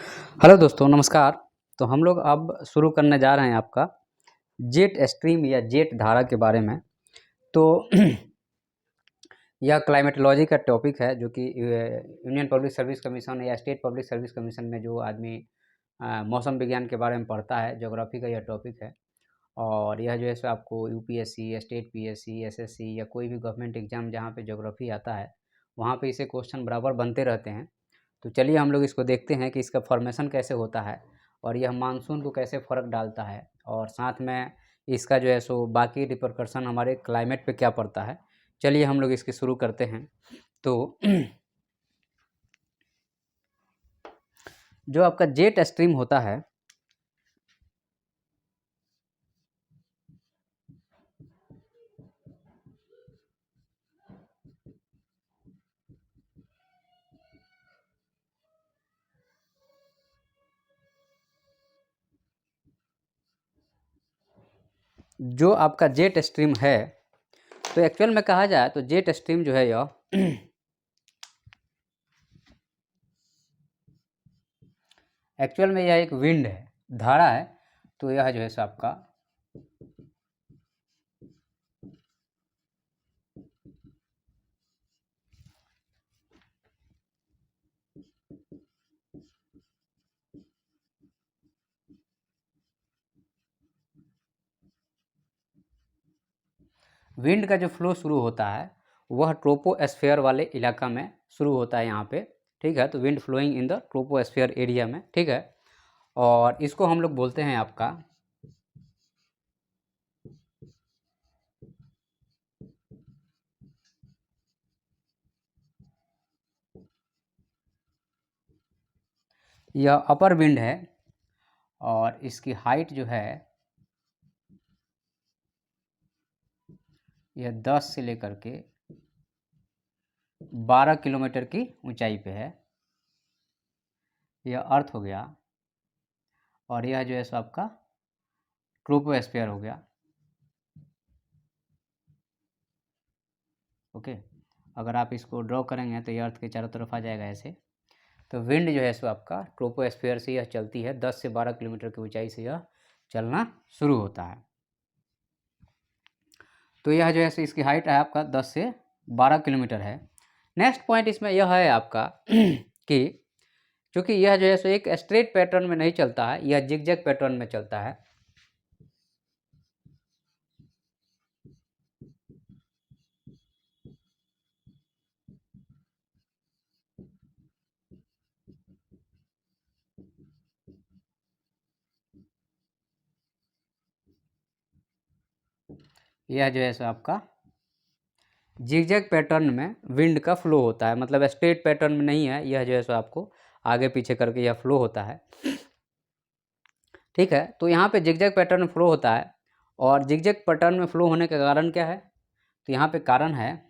Hello दोस्तों, नमस्कार। तो हम लोग अब शुरू करने जा रहे हैं आपका जेट स्ट्रीम या जेट धारा के बारे में। तो यह क्लाइमेटोलॉजी का टॉपिक है जो कि यूनियन पब्लिक सर्विस कमीशन या स्टेट पब्लिक सर्विस कमीशन में जो आदमी मौसम विज्ञान के बारे में पढ़ता है, ज्योग्राफी का यह टॉपिक है। और यह जो है सो आपको यूपीएससी या स्टेट पीएससी, एसएससी या कोई भी गवर्नमेंट एग्जाम जहाँ पे ज्योग्राफी आता है, वहाँ पे इसे क्वेश्चन बराबर बनते रहते हैं। तो चलिए हम लोग इसको देखते हैं कि इसका फॉर्मेशन कैसे होता है और यह मानसून को कैसे फ़र्क डालता है, और साथ में इसका जो है सो बाकी रिपरकशन हमारे क्लाइमेट पे क्या पड़ता है। चलिए हम लोग इसकी शुरू करते हैं। तो जो आपका जेट स्ट्रीम होता है, जो आपका जेट स्ट्रीम है, तो एक्चुअल में कहा जाए तो जेट स्ट्रीम जो है यह एक्चुअल में यह एक विंड है, धारा है। तो यह जो है सो आपका विंड का जो फ्लो शुरू होता है वह ट्रोपोस्फेयर वाले इलाका में शुरू होता है यहाँ पे। ठीक है, तो wind flowing in the troposphere area में। ठीक है, और इसको हम लोग बोलते हैं आपका यह अपर विंड है, और इसकी हाइट जो है यह 10 से लेकर के 12 किलोमीटर की ऊंचाई पे है। यह अर्थ हो गया, और यह जो है सो आपका ट्रोपोस्फेयर हो गया। ओके, अगर आप इसको ड्रॉ करेंगे तो यह अर्थ के चारों तरफ आ जाएगा ऐसे। तो विंड जो है सो आपका ट्रोपोस्फेयर से यह चलती है, 10 से 12 किलोमीटर की ऊंचाई से यह चलना शुरू होता है। तो यह जो है सो इसकी हाइट है आपका 10 से 12 किलोमीटर है। नेक्स्ट पॉइंट इसमें यह है आपका कि क्योंकि यह जो है सो एक स्ट्रेट पैटर्न में नहीं चलता है, यह जिगजैग पैटर्न में चलता है। यह जो है सो आपका जिगजैग पैटर्न में विंड का फ्लो होता है, मतलब स्ट्रेट पैटर्न में नहीं है। यह जो है सो आपको आगे पीछे करके यह फ्लो होता है। ठीक है, तो यहाँ पे जिगजैग पैटर्न में फ्लो होता है, और जिगजैग पैटर्न में फ्लो होने का कारण क्या है? तो यहाँ पे कारण है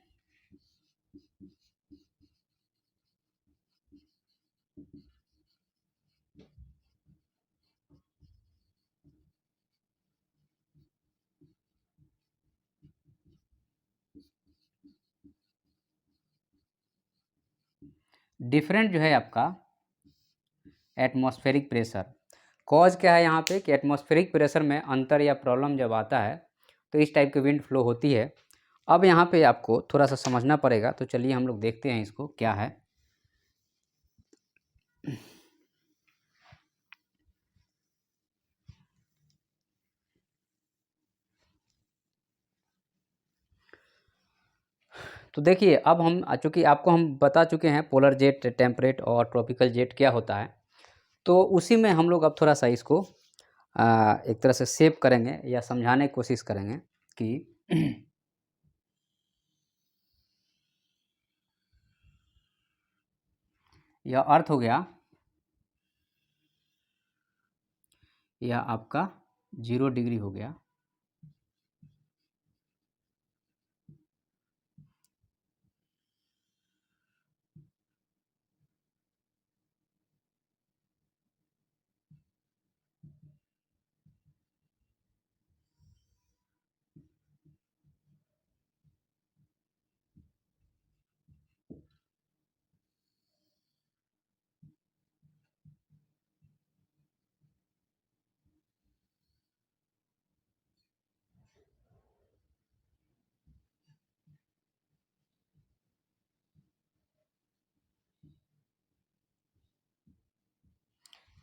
डिफरेंट जो है आपका एटमॉस्फेरिक प्रेशर। कॉज क्या है यहाँ पे कि एटमॉस्फेरिक प्रेशर में अंतर या प्रॉब्लम जब आता है तो इस टाइप की विंड फ्लो होती है। अब यहाँ पे आपको थोड़ा सा समझना पड़ेगा, तो चलिए हम लोग देखते हैं इसको क्या है। तो देखिए, अब हम चूँकि आपको हम बता चुके हैं पोलर जेट, टेम्परेट और ट्रॉपिकल जेट क्या होता है, तो उसी में हम लोग अब थोड़ा सा इसको एक तरह से शेप करेंगे या समझाने की कोशिश करेंगे कि यह अर्थ हो गया, यह आपका 0 डिग्री हो गया।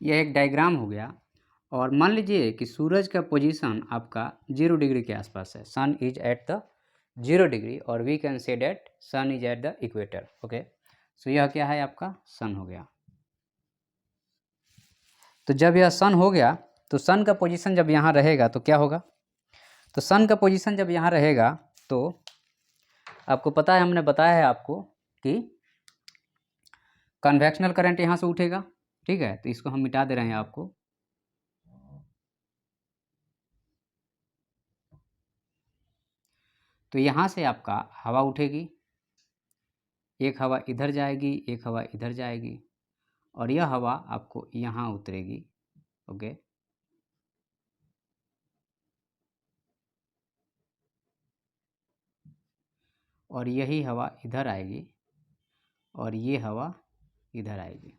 यह एक डायग्राम हो गया। और मान लीजिए कि सूरज का पोजीशन आपका 0 डिग्री के आसपास है, sun is at the 0 degree, और we can say that sun is at the equator. Okay, so यह क्या है, आपका सन हो गया। तो जब यह सन हो गया तो सन का पोजीशन जब यहाँ रहेगा तो क्या होगा, तो सन का पोजीशन जब यहाँ रहेगा तो आपको पता है, हमने बताया है आपको कि कन्वेक्शनल करंट यहाँ से उठेगा। ठीक है, तो इसको हम मिटा दे रहे हैं आपको। तो यहाँ से आपका हवा उठेगी, एक हवा इधर जाएगी, एक हवा इधर जाएगी, और यह हवा आपको यहाँ उतरेगी। ओके, और यही हवा इधर आएगी, और ये हवा इधर आएगी।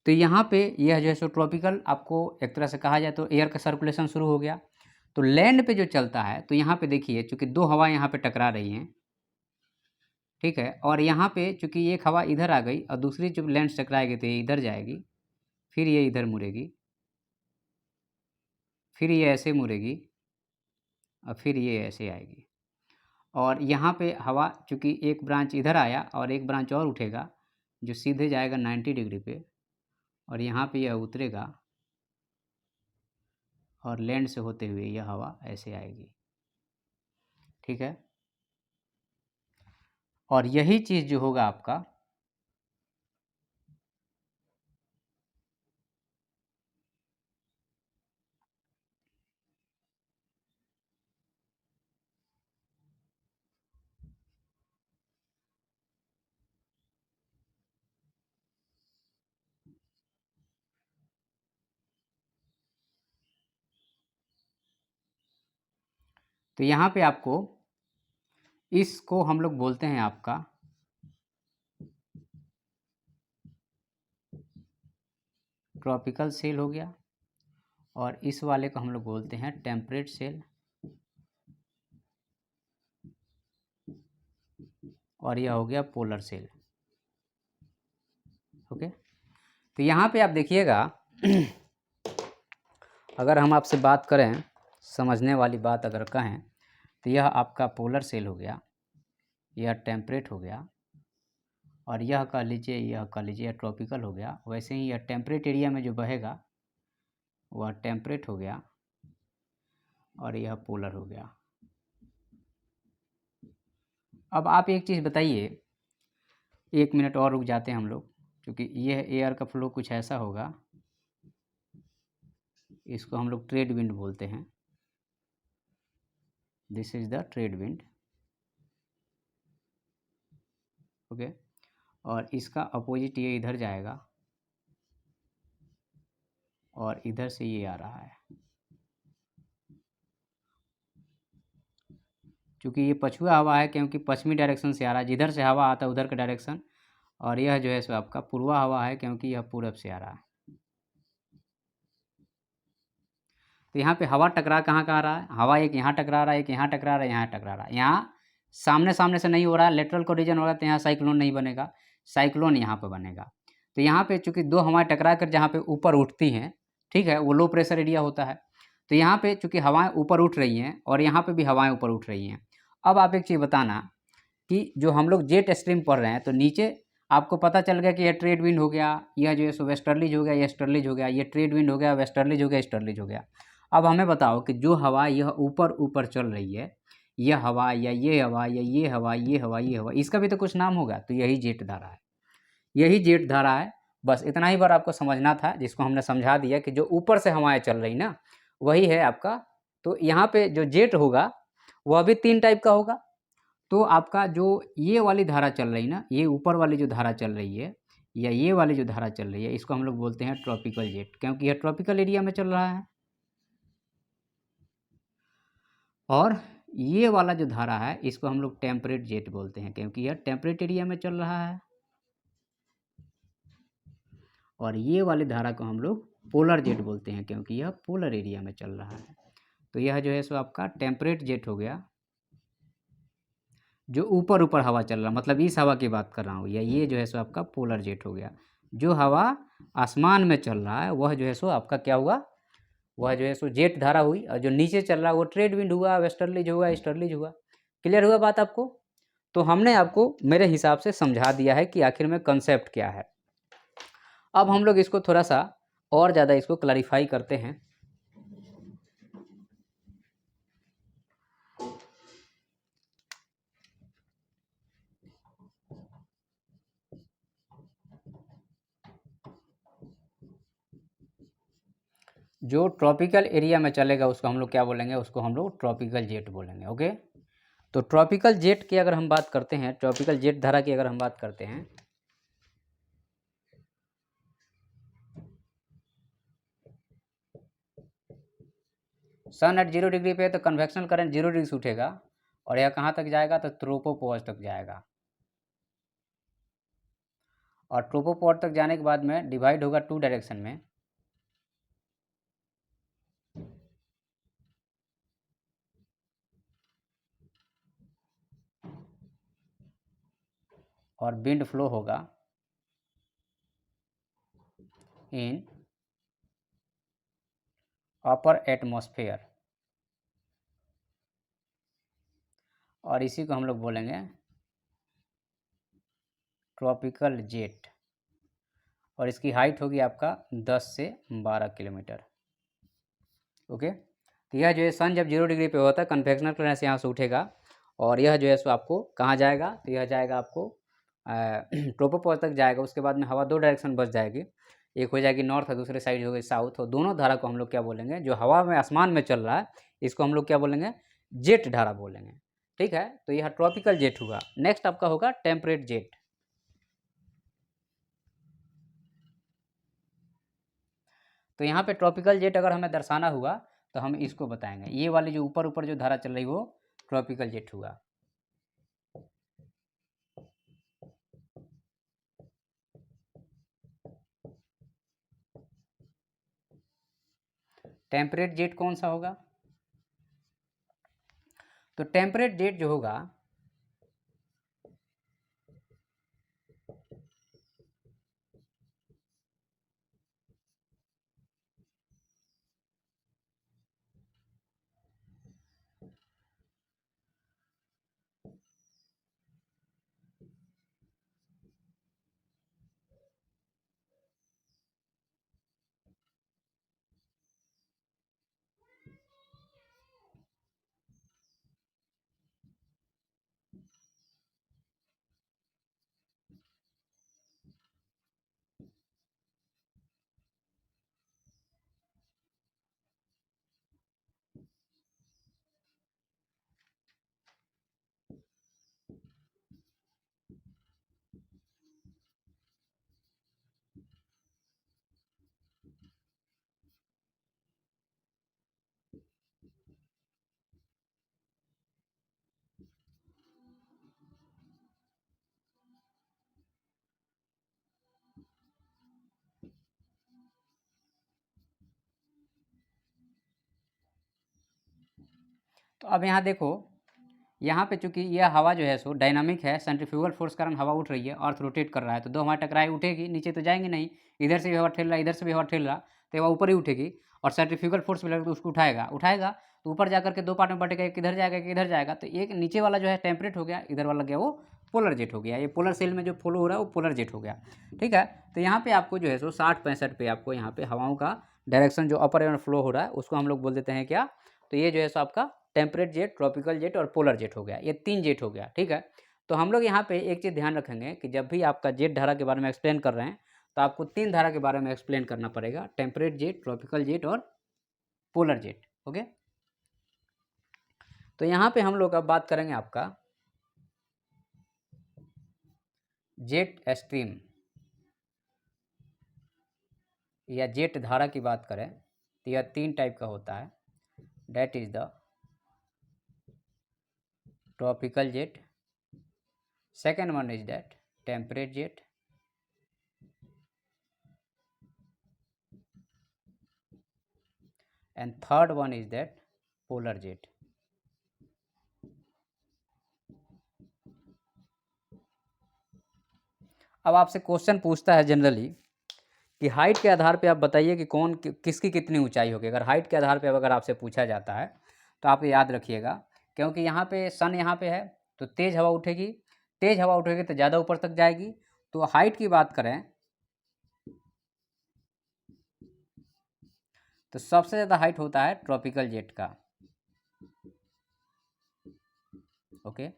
तो यहाँ पे यह जो है सो ट्रॉपिकल, आपको एक तरह से कहा जाए तो एयर का सर्कुलेशन शुरू हो गया। तो लैंड पे जो चलता है, तो यहाँ पे देखिए चूँकि दो हवा यहाँ पे टकरा रही हैं, ठीक है, और यहाँ पे चूँकि एक हवा इधर आ गई और दूसरी जो लैंड से टकराएगी तो ये इधर जाएगी, फिर ये इधर मुड़ेगी, फिर ये ऐसे मुड़ेगी, और फिर ये ऐसे आएगी। और यहाँ पे हवा चूँकि एक ब्रांच इधर आया और एक ब्रांच और उठेगा जो सीधे जाएगा 90 डिग्री पे, और यहाँ पे यह उतरेगा, और लैंड से होते हुए यह हवा ऐसे आएगी। ठीक है, और यही चीज़ जो होगा आपका, तो यहाँ पे आपको इसको हम लोग बोलते हैं आपका ट्रॉपिकल सेल हो गया, और इस वाले को हम लोग बोलते हैं टेम्परेट सेल, और यह हो गया पोलर सेल। ओके, तो यहाँ पे आप देखिएगा अगर हम आपसे बात करें, समझने वाली बात अगर कहें, तो यह आपका पोलर सेल हो गया, यह टेम्परेट हो गया, और यह कह लीजिए, यह कह लीजिए ट्रॉपिकल हो गया। वैसे ही यह टेम्परेट एरिया में जो बहेगा वह टेम्परेट हो गया, और यह पोलर हो गया। अब आप एक चीज़ बताइए, 1 मिनट और रुक जाते हैं हम लोग, क्योंकि यह एयर का फ्लो कुछ ऐसा होगा, इसको हम लोग ट्रेड विंड बोलते हैं। This is the trade wind. Okay, और इसका अपोजिट ये इधर जाएगा, और इधर से ये आ रहा है। क्योंकि ये पछुआ हवा है, क्योंकि पश्चिमी डायरेक्शन से आ रहा है, जिधर से हवा आता है उधर का डायरेक्शन, और यह जो है सो आपका पूर्वा हवा है, क्योंकि यह पूरब से आ रहा है। तो यहाँ पे हवा टकरा कहाँ रहा है, हवा एक यहाँ टकरा रहा है, एक यहाँ टकरा रहा है, यहाँ टकरा रहा है। यहाँ सामने सामने से नहीं हो रहा है, लेटरल कोलिजन हो रहा है, तो यहाँ साइक्लोन नहीं बनेगा, साइक्लोन यहाँ पर बनेगा। तो यहाँ पे चूँकि दो हवाएं टकरा कर जहाँ पे ऊपर उठती हैं, ठीक है, वो लो प्रेशर एरिया होता है। तो यहाँ पे चूँकि हवाएं ऊपर उठ रही हैं, और यहाँ पे भी हवाएं ऊपर उठ रही हैं। अब आप एक चीज़ बताना कि जो हम लोग जेट स्ट्रीम पढ़ रहे हैं, तो नीचे आपको पता चल गया कि यह ट्रेड विंड हो गया, यह जो है सो वेस्टर्लीज हो गया, यह स्टर्लीज हो गया, ये ट्रेड विंड हो गया, वेस्टर्लीज हो गया, स्टर्लीज हो गया। अब हमें बताओ कि जो हवा यह ऊपर ऊपर चल रही है, यह हवा या ये हवा या ये हवा, ये हवा, ये हवा, इसका भी तो कुछ नाम होगा। तो यही जेट धारा है, यही जेट धारा है। बस इतना ही बार आपको समझना था, जिसको हमने समझा दिया कि जो ऊपर से हवाएं चल रही ना, वही है आपका। तो यहाँ पे जो जेट होगा वह भी 3 टाइप का होगा। तो आपका जो ये वाली धारा चल रही ना, ये ऊपर वाली जो धारा चल रही है, या ये वाली जो धारा चल रही है, इसको हम लोग बोलते हैं ट्रॉपिकल जेट, क्योंकि यह ट्रॉपिकल एरिया में चल रहा है। और ये वाला जो धारा है, इसको हम लोग टेम्परेट जेट बोलते हैं, क्योंकि यह टेम्परेट एरिया में चल रहा है। और ये वाली धारा को हम लोग पोलर जेट बोलते हैं, क्योंकि यह पोलर एरिया में चल रहा है। तो यह जो है सो आपका टेम्परेट जेट हो गया, जो ऊपर ऊपर हवा चल रहा, मतलब इस हवा की बात कर रहा हूँ, या ये जो है सो आपका पोलर जेट हो गया, जो हवा आसमान में चल रहा है वह जो है सो आपका क्या हुआ, वह जो है सो जेट धारा हुई, और जो नीचे चल रहा है वो ट्रेड विंड हुआ, वेस्टर्लीज हुआ, ईस्टर्लीज हुआ। क्लियर हुआ बात आपको? तो हमने आपको मेरे हिसाब से समझा दिया है कि आखिर में कंसेप्ट क्या है। अब हम लोग इसको थोड़ा सा और ज़्यादा इसको क्लैरिफाई करते हैं। जो ट्रॉपिकल एरिया में चलेगा उसको हम लोग क्या बोलेंगे, उसको हम लोग ट्रॉपिकल जेट बोलेंगे। ओके, तो ट्रॉपिकल जेट की अगर हम बात करते हैं, ट्रॉपिकल जेट धारा की अगर हम बात करते हैं, सन एट 0 डिग्री पे तो कन्वेक्शन करंट 0 डिग्री से उठेगा, और यह कहाँ तक जाएगा, तो ट्रोपोपॉज तक जाएगा, और ट्रोपोपॉज तक जाने के बाद में डिवाइड होगा 2 डायरेक्शन में, और विंड फ्लो होगा इन अपर एटमॉस्फेयर, और इसी को हम लोग बोलेंगे ट्रॉपिकल जेट, और इसकी हाइट होगी आपका 10 से 12 किलोमीटर। ओके, तो यह जो है सन जब 0 डिग्री पे होता है, कन्वेक्शनल करंट यहाँ से उठेगा, और यह जो है सो आपको कहाँ जाएगा, तो यह जाएगा आपको ट्रोपोपॉज तक जाएगा। उसके बाद में हवा 2 डायरेक्शन बच जाएगी, एक हो जाएगी नॉर्थ और दूसरे साइड हो गई साउथ, और दोनों धारा को हम लोग क्या बोलेंगे, जो हवा में आसमान में चल रहा है इसको हम लोग क्या बोलेंगे, जेट धारा बोलेंगे। ठीक है, तो यह ट्रॉपिकल जेट हुआ। नेक्स्ट आपका होगा टेम्परेट जेट। तो यहाँ पे ट्रॉपिकल जेट अगर हमें दर्शाना हुआ तो हम इसको बताएंगे, ये वाली जो ऊपर ऊपर जो धारा चल रही वो ट्रॉपिकल जेट हुआ। टेम्परेट जेट कौन सा होगा, तो टेम्परेट जेट जो होगा तो अब यहाँ देखो, यहाँ पे चूंकि यह हवा जो है सो डायनामिक है, सेंट्रीफ्यूगल फोर्स कारण हवा उठ रही है, अर्थ रोटेट कर रहा है, तो दो हवा टकराए उठेगी, नीचे तो जाएंगे नहीं, इधर से भी हवा ठेल रहा है, इधर से भी हवा ठेल रहा, तो हवा ऊपर ही उठेगी, और सेंट्रीफ्यूगल फोर्स भी लगेगा तो उसको उठाएगा उठाएगा, तो ऊपर जाकर के दो पार्ट में बटेगा, एक इधर जाएगा एक इधर जाएगा, तो एक नीचे वाला जो है टेम्परेट हो गया, इधर वाला गया वो पोलर जेट हो गया। ये पोलर सेल में जो फॉलो हो रहा है वो पोलर जेट हो गया। ठीक है, तो यहाँ पे आपको जो है सो 60-65 पे आपको यहाँ पे हवाओं का डायरेक्शन जो अपर एंड फ्लो हो रहा है उसको हम लोग बोल देते हैं क्या, तो ये जो है सो आपका टेम्परेट जेट, ट्रॉपिकल जेट और पोलर जेट हो गया, ये 3 जेट हो गया। ठीक है, तो हम लोग यहाँ पे एक चीज़ ध्यान रखेंगे कि जब भी आपका जेट धारा के बारे में एक्सप्लेन कर रहे हैं तो आपको 3 धारा के बारे में एक्सप्लेन करना पड़ेगा, टेम्परेट जेट, ट्रॉपिकल जेट और पोलर जेट। ओके, तो यहाँ पे हम लोग अब बात करेंगे आपका जेट स्ट्रीम या जेट धारा की बात करें तो यह 3 टाइप का होता है, that is the tropical jet, second one is that temperate jet, and third one is that polar jet। अब आपसे क्वेश्चन पूछता है जनरली कि हाइट के आधार पे आप बताइए कि किसकी कितनी ऊंचाई होगी। अगर हाइट के आधार पे अगर आपसे पूछा जाता है तो आप याद रखिएगा, क्योंकि यहाँ पे सन यहाँ पे है तो तेज़ हवा उठेगी, तेज़ हवा उठेगी तो ज़्यादा ऊपर तक जाएगी। तो हाइट की बात करें तो सबसे ज़्यादा हाइट होता है ट्रॉपिकल जेट का। ओके,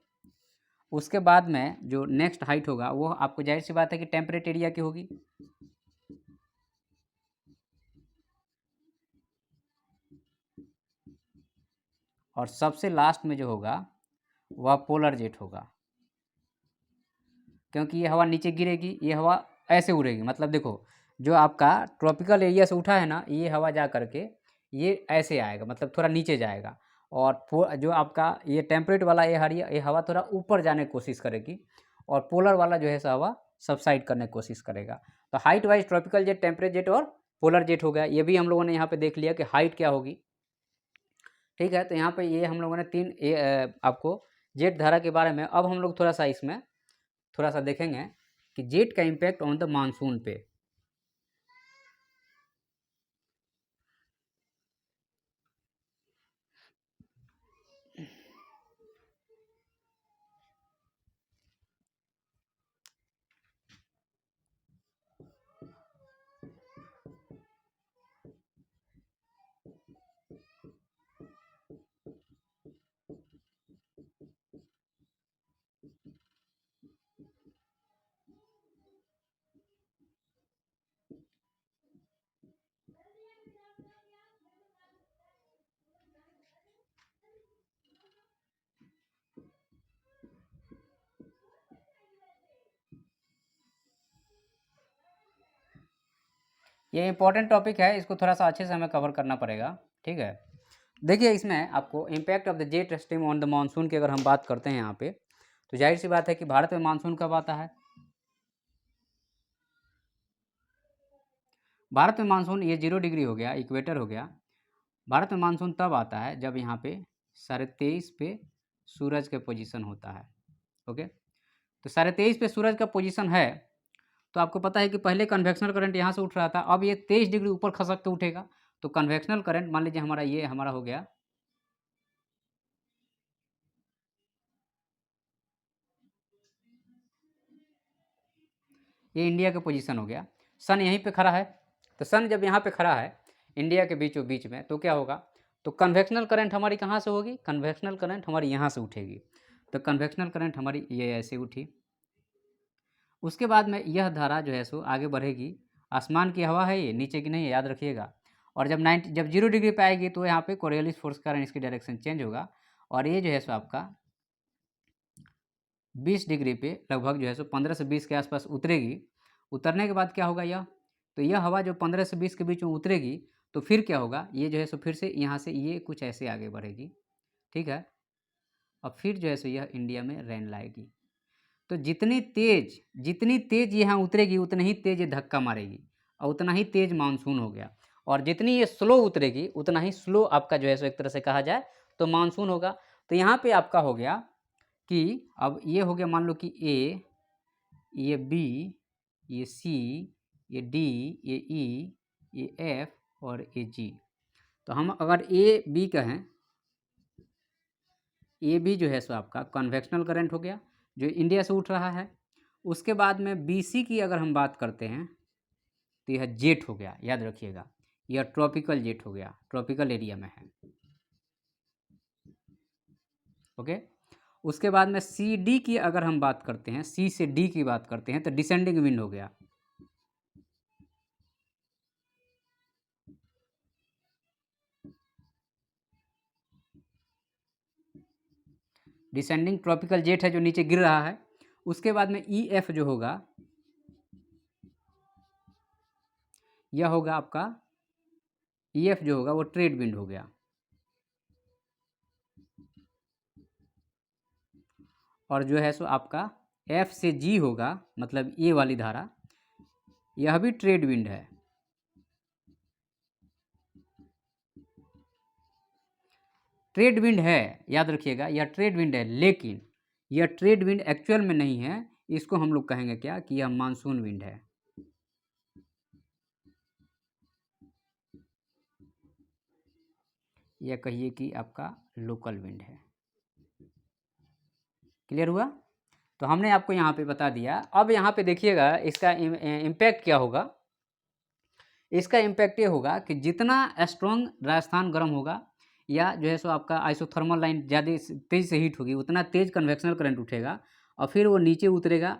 उसके बाद में जो नेक्स्ट हाइट होगा वो आपको जाहिर सी बात है कि टेम्परेट एरिया की होगी। और सबसे लास्ट में जो होगा वह पोलर जेट होगा, क्योंकि ये हवा नीचे गिरेगी, ये हवा ऐसे उड़ेगी। मतलब देखो, जो आपका ट्रॉपिकल एरिया से उठा है ना, ये हवा जा करके ये ऐसे आएगा, मतलब थोड़ा नीचे जाएगा। और जो आपका ये टेम्परेट वाला ये हवा थोड़ा ऊपर जाने की कोशिश करेगी, और पोलर वाला जो है सो हवा सबसाइड करने की कोशिश करेगा। तो height wise tropical jet, temperate jet और पोलर जेट हो गया। ये भी हम लोगों ने यहाँ पे देख लिया कि हाइट क्या होगी। ठीक है, तो यहाँ पे ये हम लोगों ने आपको जेट धारा के बारे में। अब हम लोग थोड़ा सा इसमें थोड़ा सा देखेंगे कि जेट का इम्पैक्ट ऑन द मानसून पे। ये इंपॉर्टेंट टॉपिक है, इसको थोड़ा सा अच्छे से हमें कवर करना पड़ेगा। ठीक है, देखिए इसमें आपको impact of the jet stream on the monsoon की अगर हम बात करते हैं यहाँ पे, तो जाहिर सी बात है कि भारत में मानसून कब आता है। भारत में मानसून ये 0 डिग्री हो गया, इक्वेटर हो गया। भारत में मानसून तब आता है जब यहाँ पे 23:30 पे सूरज का पोजीशन होता है। ओके, तो 23:30 पे सूरज का पोजीशन है, तो आपको पता है कि पहले कन्वेक्शनल करंट यहाँ से उठ रहा था, अब ये 23 डिग्री ऊपर खसक के उठेगा। तो कन्वेक्शनल करंट मान लीजिए हमारा हो गया, ये इंडिया का पोजीशन हो गया। सन यहीं पे खड़ा है, तो सन जब यहाँ पे खड़ा है इंडिया के बीचों बीच में, तो क्या होगा, तो कन्वेक्शनल करंट हमारी कहाँ से होगी, कन्वेक्शनल करंट हमारी यहाँ से उठेगी। तो कन्वेक्शनल करंट हमारी ये ऐसे उठी। उसके बाद में यह धारा जो है सो आगे बढ़ेगी। आसमान की हवा है, ये नीचे की नहीं है, याद रखिएगा। और जब 0 डिग्री पे आएगी तो यहाँ पे कोरियोलिस फोर्स के कारण इसकी डायरेक्शन चेंज होगा, और ये जो है सो आपका 20 डिग्री पे लगभग जो है सो 15 से 20 के आसपास उतरेगी। उतरने के बाद क्या होगा, तो यह हवा जो 15 से 20 के बीच में उतरेगी, तो फिर क्या होगा, ये जो है सो फिर से यहाँ से ये कुछ ऐसे आगे बढ़ेगी। ठीक है, और फिर जो है सो यह इंडिया में रेन लाएगी। तो जितनी तेज यहाँ उतरेगी उतनी ही तेज ये धक्का मारेगी, और उतना ही तेज मानसून हो गया। और जितनी ये स्लो उतरेगी उतना ही स्लो आपका जो है सो एक तरह से कहा जाए तो मानसून होगा। तो यहाँ पे आपका हो गया कि अब ये हो गया, मान लो कि ए, ये बी, ये सी, ये डी, ये ई, ये एफ और ये जी। तो हम अगर ए बी कहें, ए बी जो है सो आपका कन्वेक्शनल करंट हो गया जो इंडिया से उठ रहा है। उसके बाद में बी सी की अगर हम बात करते हैं तो यह जेट हो गया, याद रखिएगा, यह ट्रॉपिकल जेट हो गया, ट्रॉपिकल एरिया में है। ओके, उसके बाद में सी डी की अगर हम बात करते हैं, सी से डी की बात करते हैं, तो डिसेंडिंग विंड हो गया। डिसेंडिंग ट्रॉपिकल जेट है जो नीचे गिर रहा है। उसके बाद में ई एफ जो होगा, यह होगा आपका ई एफ जो होगा वो ट्रेड विंड हो गया। और जो है सो आपका एफ से जी होगा, मतलब ये वाली धारा, यह भी ट्रेड विंड है। ट्रेड विंड है, याद रखिएगा, यह ट्रेड विंड है, लेकिन यह ट्रेड विंड एक्चुअल में नहीं है, इसको हम लोग कहेंगे क्या कि यह मानसून विंड है। या कहिए कि आपका लोकल विंड है। क्लियर हुआ? तो हमने आपको यहाँ पे बता दिया। अब यहाँ पे देखिएगा इसका इम्पैक्ट क्या होगा। इसका इम्पैक्ट ये होगा कि जितना स्ट्रॉन्ग राजस्थान गर्म होगा या जो है सो आपका आइसोथर्मल लाइन ज़्यादा तेज़ से हीट होगी, उतना तेज़ कन्वेक्शनल करंट उठेगा और फिर वो नीचे उतरेगा,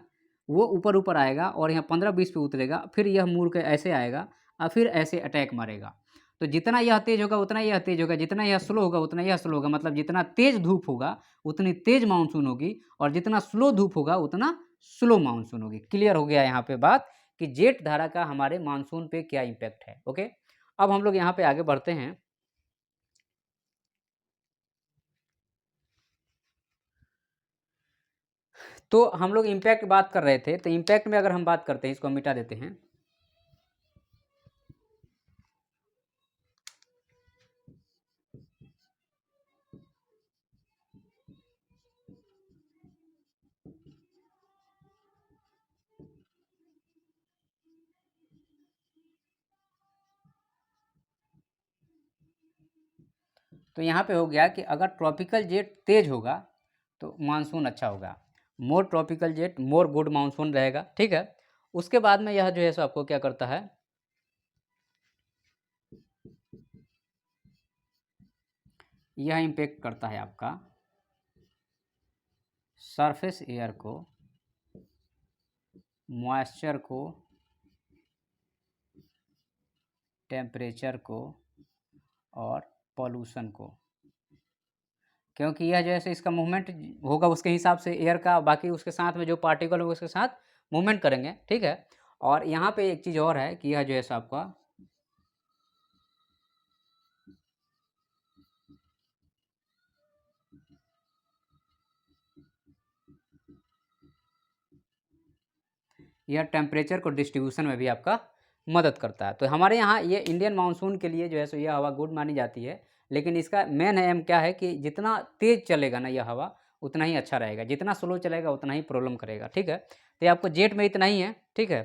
वो ऊपर ऊपर आएगा और यहाँ 15-20 पे उतरेगा, फिर यह मुड़ के ऐसे आएगा और फिर ऐसे अटैक मारेगा। तो जितना यह तेज़ होगा उतना यह तेज़ होगा, जितना यह स्लो होगा उतना यह स्लो होगा। मतलब जितना तेज़ धूप होगा उतनी तेज़ मानसून होगी और जितना स्लो धूप होगा उतना स्लो मानसून होगी। क्लियर हो गया यहाँ पे बात कि जेट धारा का हमारे मानसून पे क्या इम्पैक्ट है। ओके, अब हम लोग यहाँ पे आगे बढ़ते हैं। तो हम लोग इम्पैक्ट बात कर रहे थे, तो इम्पैक्ट में अगर हम बात करते हैं, इसको हम मिटा देते हैं। तो यहाँ पे हो गया कि अगर ट्रॉपिकल जेट तेज होगा तो मानसून अच्छा होगा। More tropical jet more good monsoon रहेगा। ठीक है, उसके बाद में यह जो है सो आपको क्या करता है, यह इम्पेक्ट करता है आपका सरफेस एयर को, मॉइस्चर को, टेम्परेचर को और पॉल्यूशन को। क्योंकि यह जैसे इसका मूवमेंट होगा उसके हिसाब से एयर का बाकी उसके साथ में जो पार्टिकल होगा उसके साथ मूवमेंट करेंगे। ठीक है, और यहाँ पे एक चीज़ और है कि यह जो है सो आपका यह टेम्परेचर को डिस्ट्रीब्यूशन में भी आपका मदद करता है। तो हमारे यहाँ ये इंडियन मानसून के लिए जो है सो यह हवा गुड मानी जाती है, लेकिन इसका मेन एम क्या है कि जितना तेज़ चलेगा ना यह हवा उतना ही अच्छा रहेगा, जितना स्लो चलेगा उतना ही प्रॉब्लम करेगा। ठीक है, तो ये आपको जेट में इतना ही है। ठीक है,